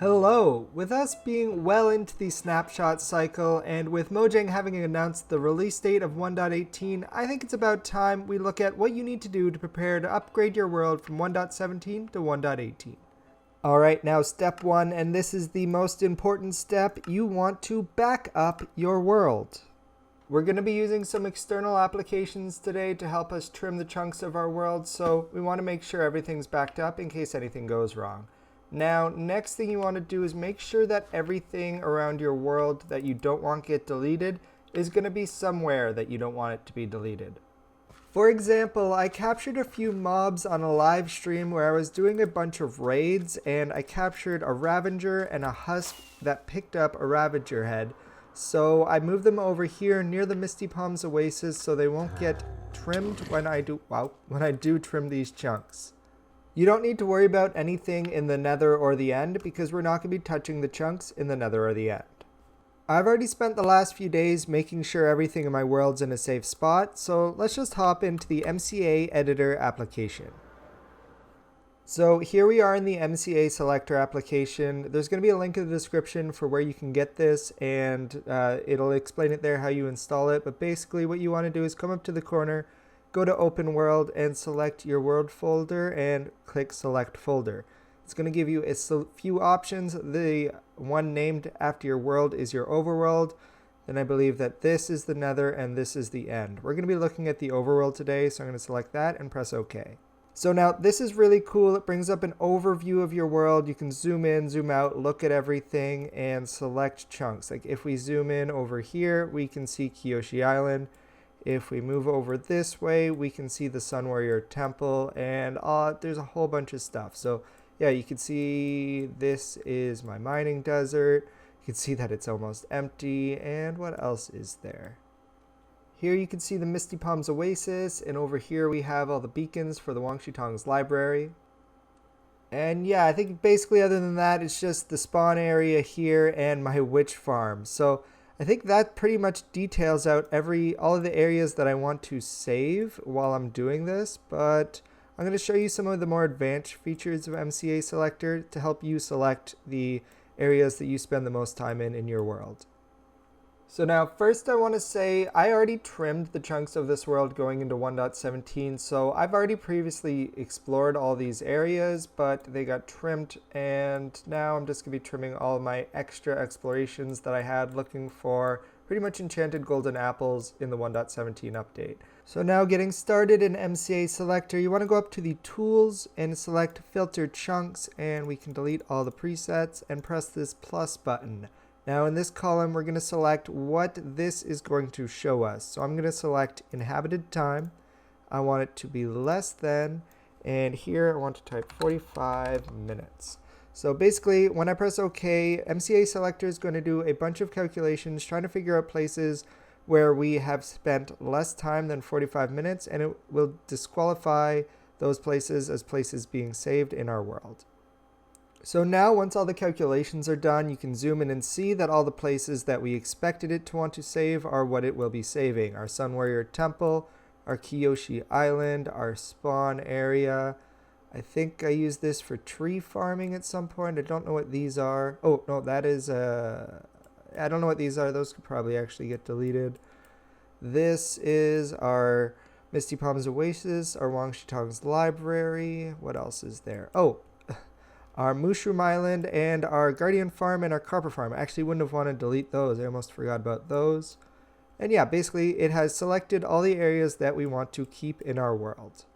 Hello! With us being well into the snapshot cycle, and with Mojang having announced the release date of 1.18, I think it's about time we look at what you need to do to prepare to upgrade your world from 1.17 to 1.18. Alright, now step 1, and this is the most important step, you want to back up your world. We're going to be using some external applications today to help us trim the chunks of our world, so we want to make sure everything's backed up in case anything goes wrong. Now, next thing you want to do is make sure that everything around your world that you don't want get deleted is going to be somewhere that you don't want it to be deleted. For example, I captured a few mobs on a live stream where I was doing a bunch of raids, and I captured a Ravager and a Husk that picked up a Ravager head. So I moved them over here near the Misty Palms Oasis so they won't get trimmed when I do trim these chunks. You don't need to worry about anything in the nether or the end because we're not going to be touching the chunks in the nether or the end. I've already spent the last few days making sure everything in my world's in a safe spot, so let's just hop into the MCA editor application. So here we are in the MCA selector application. There's going to be a link in the description for where you can get this, and it'll explain it there how you install it. But basically what you want to do is come up to the corner, go to Open World, and select your world folder and click Select Folder. It's going to give you a few options. The one named after your world is your overworld. Then I believe that this is the nether and this is the end. We're going to be looking at the overworld today, so I'm going to select that and press OK. So now this is really cool. It brings up an overview of your world. You can zoom in, zoom out, look at everything, and select chunks. Like if we zoom in over here, we can see Kyoshi Island. If we move over this way, we can see the Sun Warrior Temple, and there's a whole bunch of stuff. So yeah, you can see this is my mining desert. You can see that it's almost empty, and what else is there? Here you can see the Misty Palms Oasis, and over here we have all the beacons for the Wangshitong's library. And yeah, I think basically other than that, it's just the spawn area here and my witch farm. So I think that pretty much details out all of the areas that I want to save while I'm doing this, but I'm going to show you some of the more advanced features of MCA Selector to help you select the areas that you spend the most time in your world. So now first I want to say I already trimmed the chunks of this world going into 1.17, so I've already previously explored all these areas, but they got trimmed, and now I'm just going to be trimming all of my extra explorations that I had looking for pretty much enchanted golden apples in the 1.17 update. So now getting started in MCA Selector, you want to go up to the tools and select filter chunks, and we can delete all the presets and press this plus button. Now in this column, we're going to select what this is going to show us. So I'm going to select inhabited time. I want it to be less than, and here I want to type 45 minutes. So basically, when I press OK, MCA Selector is going to do a bunch of calculations trying to figure out places where we have spent less time than 45 minutes, and it will disqualify those places as places being saved in our world. So now once all the calculations are done, you can zoom in and see that all the places that we expected it to want to save are what it will be saving. Our Sun Warrior Temple, our Kyoshi Island, our spawn area. I think I used this for tree farming at some point. I don't know what these are. Oh, no, that is I don't know what these are. Those could probably actually get deleted. This is our Misty Palms Oasis, our Wangshitong's library. What else is there? Oh, our Mushroom Island and our Guardian Farm and our Carper Farm. I actually wouldn't have wanted to delete those. I almost forgot about those. And yeah, basically it has selected all the areas that we want to keep in our world.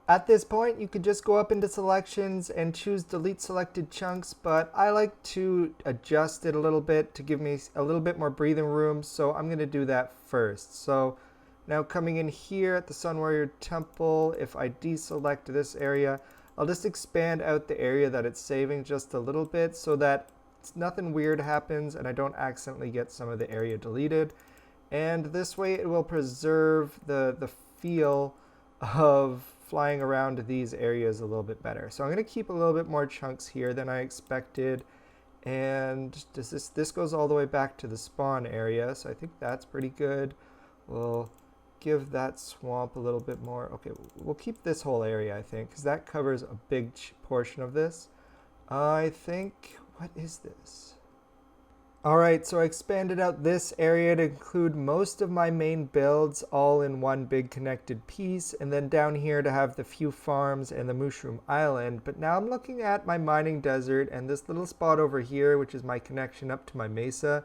At this point, you could just go up into selections and choose delete selected chunks, but I like to adjust it a little bit to give me a little bit more breathing room, so I'm going to do that first. So now coming in here at the Sun Warrior Temple, if I deselect this area, I'll just expand out the area that it's saving just a little bit so that nothing weird happens and I don't accidentally get some of the area deleted. And this way it will preserve the feel of flying around these areas a little bit better. So I'm going to keep a little bit more chunks here than I expected. And this goes all the way back to the spawn area, so I think that's pretty good. We'll give that swamp a little bit more. Okay, we'll keep this whole area, I think, because that covers a big portion of this. I think What is this? Alright, so I expanded out this area to include most of my main builds all in one big connected piece, and then down here to have the few farms and the mushroom island. But now I'm looking at my mining desert and this little spot over here, which is my connection up to my mesa.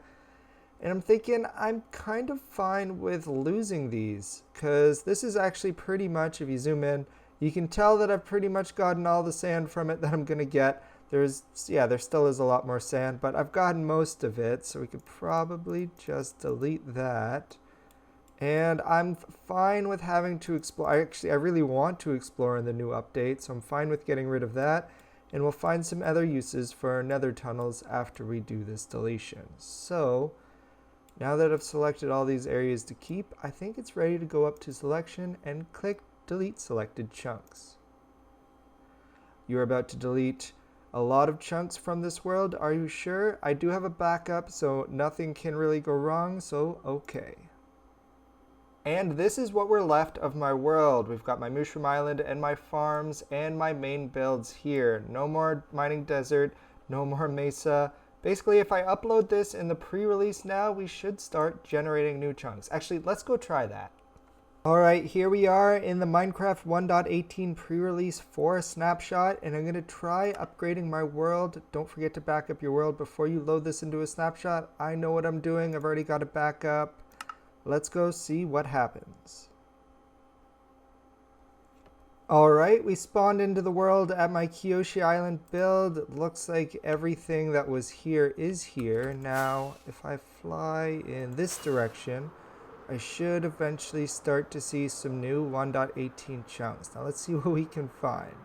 And I'm thinking I'm kind of fine with losing these, because this is actually pretty much, if you zoom in, you can tell that I've pretty much gotten all the sand from it that I'm going to get. There still is a lot more sand, but I've gotten most of it, so we could probably just delete that. And I'm fine with having to explore. I really want to explore in the new update, so I'm fine with getting rid of that. And we'll find some other uses for our nether tunnels after we do this deletion. So now that I've selected all these areas to keep, I think it's ready to go up to selection and click delete selected chunks. You're about to delete a lot of chunks from this world, are you sure? I do have a backup, so nothing can really go wrong, so okay. And this is what we're left of my world. We've got my mushroom island and my farms and my main builds here. No more mining desert, no more mesa. Basically, if I upload this in the pre-release now, we should start generating new chunks. Actually, let's go try that. Alright, here we are in the Minecraft 1.18 pre-release for a snapshot, and I'm going to try upgrading my world. Don't forget to back up your world before you load this into a snapshot. I know what I'm doing. I've already got it back up. Let's go see what happens. Alright, we spawned into the world at my Kyoshi Island build. It looks like everything that was here is here. Now, if I fly in this direction, I should eventually start to see some new 1.18 chunks. Now let's see what we can find.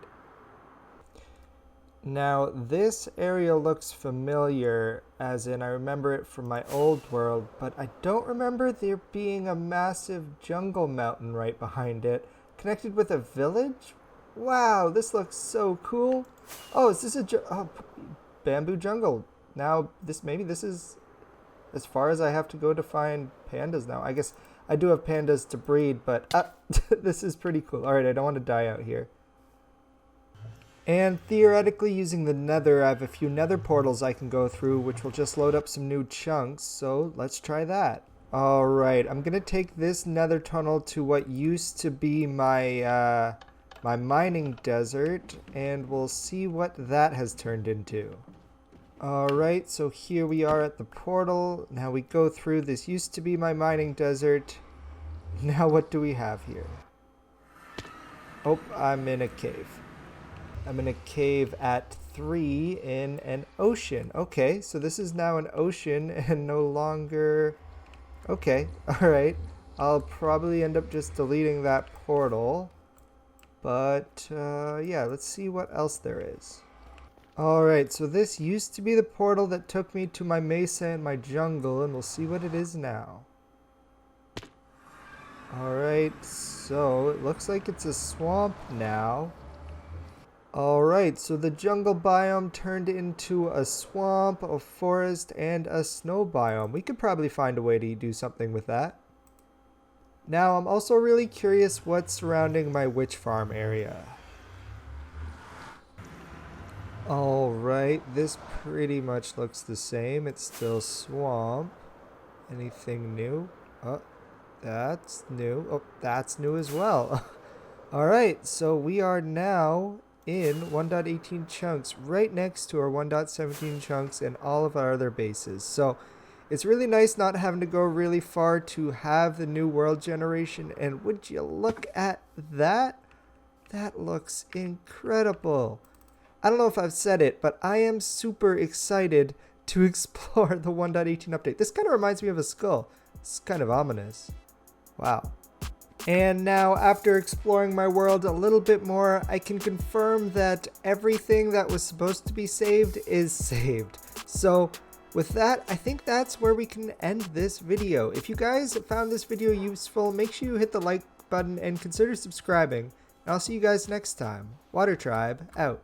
Now this area looks familiar, as in I remember it from my old world, but I don't remember there being a massive jungle mountain right behind it, connected with a village? Wow, this looks so cool. Oh, is this a bamboo jungle? Now maybe this is as far as I have to go to find pandas now. I guess I do have pandas to breed, but this is pretty cool. Alright, I don't want to die out here. And theoretically, using the nether, I have a few nether portals I can go through, which will just load up some new chunks, so let's try that. Alright, I'm going to take this nether tunnel to what used to be my, my mining desert, and we'll see what that has turned into. Alright, so here we are at the portal. Now we go through. This used to be my mining desert. Now what do we have here? Oh, I'm in a cave. I'm in a cave at 3 in an ocean. Okay, so this is now an ocean and no longer... Okay, alright. I'll probably end up just deleting that portal. But, yeah, let's see what else there is. Alright, so this used to be the portal that took me to my mesa and my jungle, and we'll see what it is now. Alright, so it looks like it's a swamp now. Alright, so the jungle biome turned into a swamp, a forest, and a snow biome. We could probably find a way to do something with that. Now, I'm also really curious what's surrounding my witch farm area. Alright, this pretty much looks the same. It's still swamp. Anything new? Oh, that's new. Oh, that's new as well. Alright, so we are now in 1.18 chunks, right next to our 1.17 chunks and all of our other bases. So it's really nice not having to go really far to have the new world generation. And would you look at that? That looks incredible. I don't know if I've said it, but I am super excited to explore the 1.18 update. This kind of reminds me of a skull. It's kind of ominous. Wow. And now, after exploring my world a little bit more, I can confirm that everything that was supposed to be saved is saved. So, with that, I think that's where we can end this video. If you guys found this video useful, make sure you hit the like button and consider subscribing. And I'll see you guys next time. Water Tribe, out.